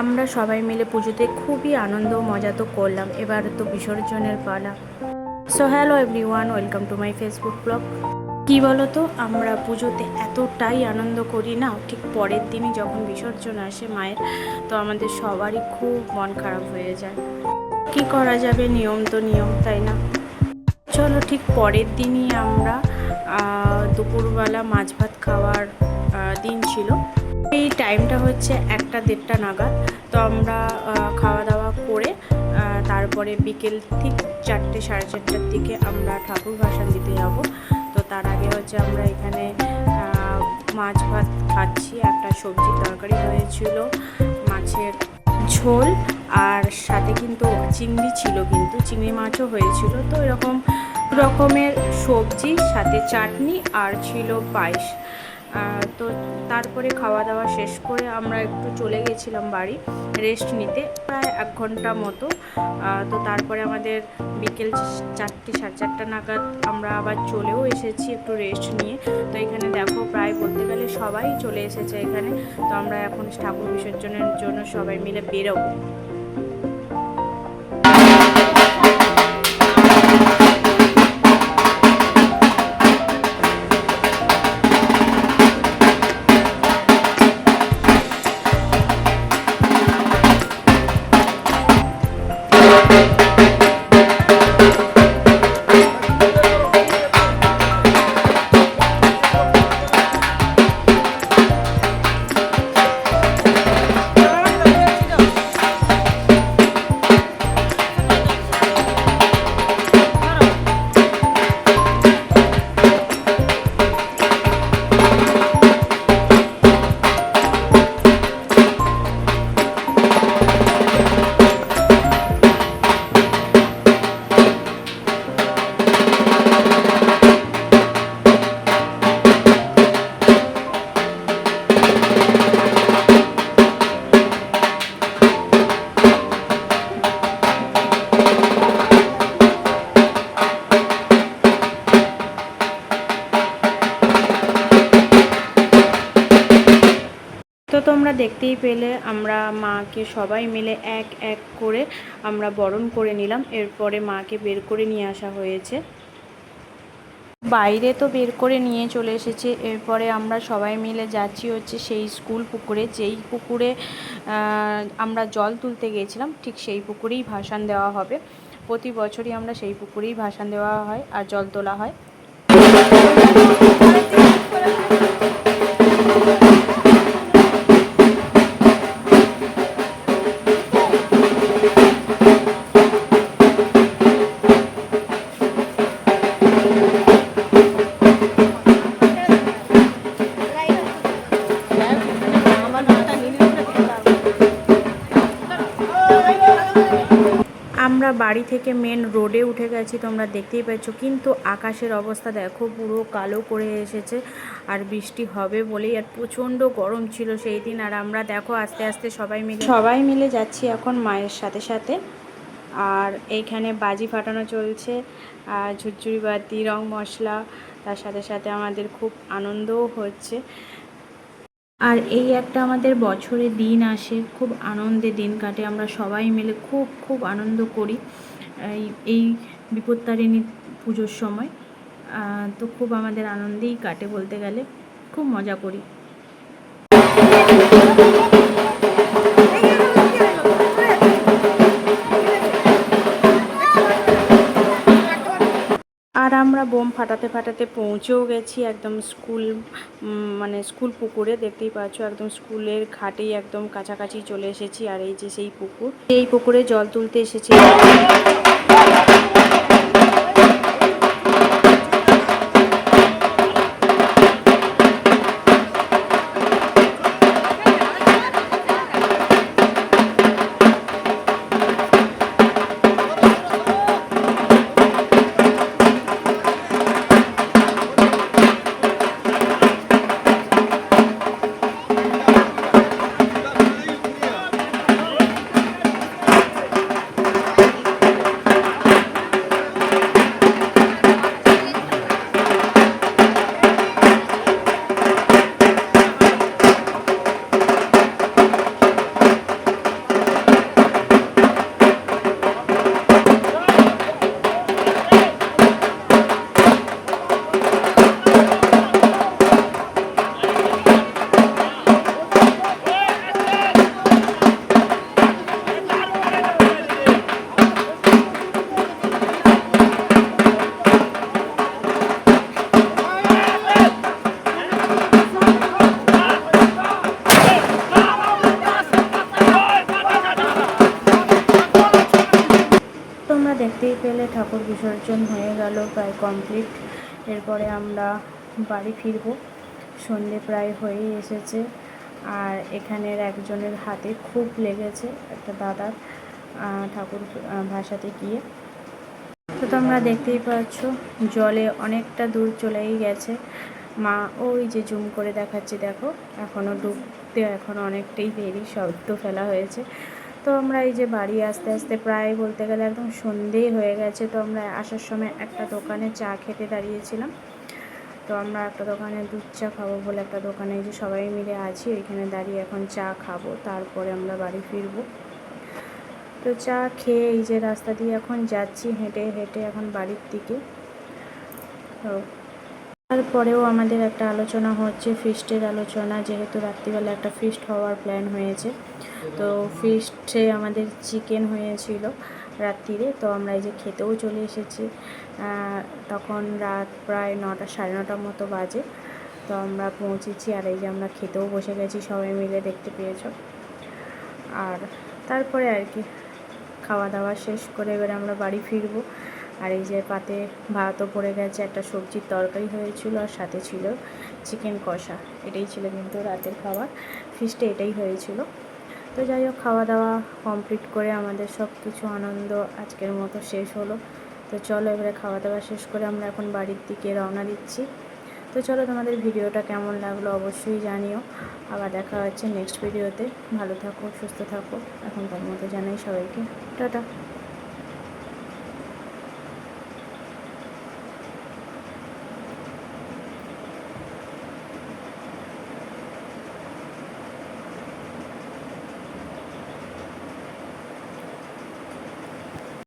আমরা সবাই মিলে পুজোতে খুবই আনন্দ মজা তো করলাম। এবার তো বিসর্জনের পালা। So hello everyone, welcome to my Facebook blog. কী বলো তো, আমরা পুজোতে এতটাই আনন্দ করি না, ঠিক পরের দিনই যখন বিসর্জন আসে মায়ের, তো আমাদের সবারই খুব মন খারাপ হয়ে যায়। কি করা যাবে, নিয়ম তো নিয়ম, তাই না? চলো, ঠিক পরের দিনই আমরা দুপুরবেলা মাছ ভাত খাওয়ার দিন ছিল। এই টাইমটা হচ্ছে 1টা-1:30 নাগাদ। তো আমরা খাওয়া দাওয়া করে তারপরে বিকেল ঠিক 4টে-4:30টার দিকে আমরা ঠাকুর ভাসান দিতে যাব। তো তার আগে হচ্ছে আমরা এখানে মাছ ভাত খাচ্ছি। একটা সবজির তরকারি হয়েছিল, মাছের ঝোল, আর সাথে কিন্তু চিংড়ি ছিল, কিন্তু চিংড়ি মাছও হয়েছিল। তো এরকম রকমের সবজি, সাথে চাটনি, আর ছিল পায়েস। তো তারপরে খাওয়া দাওয়া শেষ করে আমরা একটু চলে গেছিলাম বাড়ি রেস্ট নিতে, প্রায় 1 ঘন্টা মতো। তো তারপরে আমাদের বিকেল 4টে-4:30 নাগাদ আমরা আবার চলেও এসেছি একটু রেস্ট নিয়ে। তো এখানে দেখো, প্রায় বলতে গেলে সবাই চলে এসেছে এখানে। তো আমরা এখন ঠাকুর বিসর্জনের জন্য সবাই মিলে বেরোবো। তো তোমরা দেখতেই পেলে, আমরা মাকে সবাই মিলে এক এক করে আমরা বরণ করে নিলাম। এরপরে মাকে বের করে নিয়ে আসা হয়েছে বাইরে। তো বের করে নিয়ে চলে এসেছে। এরপরে আমরা সবাই মিলে যাচ্ছি হচ্ছে সেই স্কুল পুকুরে, যেই পুকুরে আমরা জল তুলতে গিয়েছিলাম, ঠিক সেই পুকুরেই ভাসান দেওয়া হবে। প্রতি বছরই আমরা সেই পুকুরেই ভাসান দেওয়া হয় আর জল তোলা হয়। আমরা বাড়ি থেকে মেন রোডে উঠে গেছি, তোমরা দেখতেই পাচ্ছ। কিন্তু আকাশের অবস্থা দেখো, পুরো কালো করে এসেছে, আর বৃষ্টি হবে বলেই। আর প্রচণ্ড গরম ছিল সেই দিন। আর আমরা দেখো আস্তে আস্তে সবাই মিলে যাচ্ছি এখন মায়ের সাথে সাথে। আর এইখানে বাজি ফাটানো চলছে, ঝুরঝুরি বাতি, রং মশলা, তার সাথে সাথে আমাদের খুব আনন্দও হচ্ছে। আর এই একটা আমাদের বছরে দিন আসে, খুব আনন্দে দিন কাটে। আমরা সবাই মিলে খুব খুব আনন্দ করি এই বিপত্তারিণী পুজোর সময়। তো খুব আমাদের আনন্দেই কাটে বলতে গেলে, খুব মজা করি। আর আমরা বোম ফাটাতে ফাটাতে পৌঁছেও গেছি একদম স্কুল পুকুরে। দেখতেই পাচ্ছ, একদম স্কুলের ঘাটেই একদম কাছাকাছি চলে এসেছি। আর এই যে সেই পুকুর, এই পুকুরে জল তুলতে এসেছি। দেখতেই পেলে ঠাকুর বিসর্জন হয়ে গেল প্রায় কমপ্লিট। এরপরে আমরা বাড়ি ফিরবো, সন্ধে প্রায় হয়েই এসেছে। আর এখানের একজনের হাতে খুব লেগেছে, একটা দাদার, ঠাকুর ভাসাতে গিয়ে। তো তোমরা দেখতেই পাচ্ছ জলে অনেকটা দূর চলেই গেছে। মা ওই যে জুম করে দেখাচ্ছি, দেখো এখনও ডুবতে এখনও অনেকটাই দেরি, শব্দ ফেলা হয়েছে। তো আমরা এই যে বাড়ি আস্তে আস্তে প্রায় বলতে গেলে একদম সন্ধেই হয়ে গেছে। তো আমরা আসার সময় একটা দোকানে চা খেতে দাঁড়িয়েছিলাম। তো আমরা একটা দোকানে দুধ চা খাবো বলে একটা দোকানে এই যে সবাই মিলে আছি, ওইখানে দাঁড়িয়ে এখন চা খাবো, তারপরে আমরা বাড়ি ফিরবো। তো চা খেয়ে এই যে রাস্তা দিয়ে এখন যাচ্ছি হেঁটে হেঁটে এখন বাড়ির দিকে। তো তারপরেও আমাদের একটা আলোচনা হচ্ছে, ফিস্টের আলোচনা, যেহেতু রাত্রিবেলা একটা ফিস্ট হওয়ার প্ল্যান হয়েছে। তো ফিস্টে আমাদের চিকেন হয়েছিল রাত্রিরে। তো আমরা এই যে খেতেও চলে এসেছি। তখন রাত প্রায় 9টা, সাড়ে 9টার মতো বাজে। তো আমরা পৌঁছেছি, আর এই যে আমরা খেতেও বসে গেছি সবাই মিলে, দেখতে পেয়েছো। আর তারপরে আর কি খাওয়া দাওয়া শেষ করে এবারে আমরা বাড়ি ফিরবো। আর এই যে পাতে ভাতও পড়ে গেছে, একটা সবজির তরকারি হয়েছিল, আর সাথে ছিল চিকেন কষা। এটাই ছিল কিন্তু রাতের খাবার, ফিস্টে এটাই হয়েছিল। তো যাই হোক, খাওয়া দাওয়া কমপ্লিট করে আমাদের সব কিছু আনন্দ আজকের মতো শেষ হলো। তো চলো এবারে খাওয়া দাওয়া শেষ করে আমরা এখন বাড়ির দিকে রওনা দিচ্ছি। তো চলো, তোমাদের ভিডিওটা কেমন লাগলো অবশ্যই জানিও। আবার দেখা হচ্ছে নেক্সট ভিডিওতে। ভালো থাকো, সুস্থ থাকো। এখনকার মতো জানাই সবাইকে টাটা।